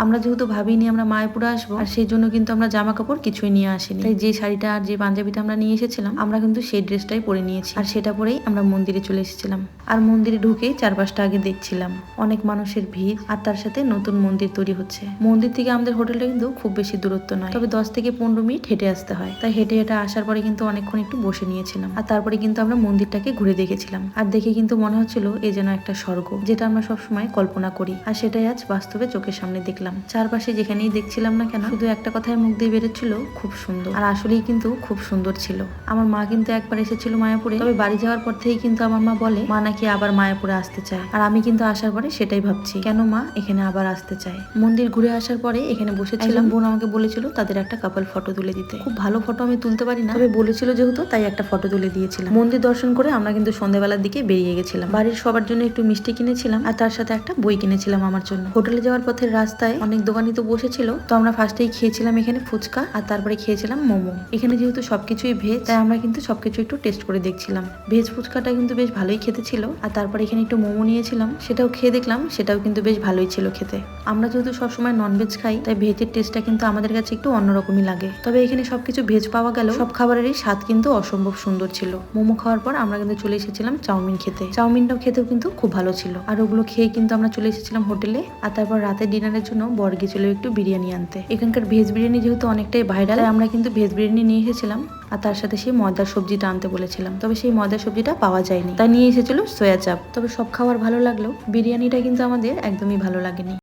আমরা যেহেতু ভাবিনি আমরা মায়াপুরে আসবো, আর সেই জন্য কিন্তু আমরা জামা কাপড় কিছুই নিয়ে আসিনি। তাই যে শাড়িটা আর যে পাঞ্জাবিটা আমরা নিয়ে এসেছিলাম, আমরা কিন্তু সেই ড্রেসটাই পরে নিয়েছি, আর সেটা পরেই আমরা মন্দিরে চলে এসেছিলাম। আর মন্দিরে ঢুকেই চারপাশটা আগে দেখছিলাম, অনেক মানুষের ভিড়, আর তার সাথে নতুন মন্দির তৈরি হচ্ছে। মন্দির থেকে আমাদের হোটেলটা কিন্তু খুব বেশি দূরত্ব নয়, তবে 10 থেকে 15 মিনিট হেঁটে আসতে হয়। তাই হেঁটে হেঁটে আসার পরে কিন্তু অনেকক্ষণ একটু বসে নিয়েছিলাম, আর তারপরে কিন্তু আমরা মন্দিরটাকে ঘুরে দেখেছিলাম। আর দেখে কিন্তু মনে হচ্ছিল এ যেন একটা স্বর্গ, যেটা আমরা সবসময় কল্পনা করি, আর সেটাই আজ বাস্তবে চোখের সামনে দেখলাম। চারপাশে যেখানেই দেখছিলাম না কেন, শুধু একটা কথায় মুখ দিয়ে বেরোচ্ছিল, খুব সুন্দর। আর আসলেই কিন্তু খুব সুন্দর ছিল। আমার মা কিন্তু একবার এসেছিল মায়াপুরে, তবে বাড়ি যাওয়ার পর থেকেই কিন্তু আমার মা বলে মা নাকি আবার মায়াপুরে আসতে চায়। আর আমি কিন্তু আসার পরে সেটাই ভাবছি, কেন মা এখানে আবার আসতে চায়। মন্দির ঘুরে আসার পরে এখানে বসেছিলাম, বোন আমাকে বলেছিল তাদের একটা কাপল ফটো তুলে দিতে। খুব ভালো ফটো আমি তুলতে পারি না, তবে বলেছিল যেহেতু তাই একটা ফটো তুলে দিয়েছিলাম। মন্দির দর্শন করে আমরা কিন্তু সন্ধ্যাবেলার দিকে বেরিয়ে গেছিলাম। বাড়ির সবার জন্য একটু মিষ্টি কিনেছিলাম, আর তার সাথে একটা বই কিনেছিলাম আমার জন্য। হোটেলে যাওয়ার পথের রাস্তায় অনেক দোকানই তো বসেছিল, তো আমরা ফার্স্টেই খেয়েছিলাম এখানে ফুচকা, আর তারপরে খেয়েছিলাম মোমো। এখানে যেহেতু সবকিছুই ভেজ, তাই আমরা কিন্তু সবকিছু একটু টেস্ট করে দেখছিলাম। ভেজ ফুচকাটা কিন্তু বেশ ভালোই খেতে ছিল, আর তারপরে এখানে একটু মোমো নিয়েছিলাম, সেটাও খেয়ে দেখলাম, সেটাও কিন্তু বেশ ভালোই ছিল খেতে। আমরা যেহেতু সবসময় ননভেজ খাই, তাই ভেজের টেস্টটা কিন্তু আমাদের কাছে একটু অন্যরকমই লাগে। তবে এখানে সবকিছু ভেজ পাওয়া গেল, সব খাবারেরই স্বাদ কিন্তু অসম্ভব সুন্দর ছিল। মোমো খাওয়ার পর আমরা কিন্তু চলে এসেছিলাম চাউমিন খেতে। চাউমিনটাও খেতেও কিন্তু খুব ভালো ছিল। আর ওগুলো খেয়ে কিন্তু আমরা চলে এসেছিলাম হোটেলে, আর তারপর রাতের ডিনারের জন্য বর গেছিল একটু বিরিয়ানি আনতে। এখানকার ভেজ বিরিয়ানি যেহেতু অনেকটাই ভাইরাল, তাই আমরা কিন্তু ভেজ বিরিয়ানি নিয়ে এসেছিলাম, আর তার সাথে সেই ময়দার সবজিটা আনতে বলেছিলাম, তবে সেই ময়দার সবজিটা পাওয়া যায়নি, তাই নিয়ে এসেছিল সোয়া চাপ। তবে সব খাবার ভালো লাগলো, বিরিয়ানিটা কিন্তু আমাদের একদমই ভালো লাগেনি।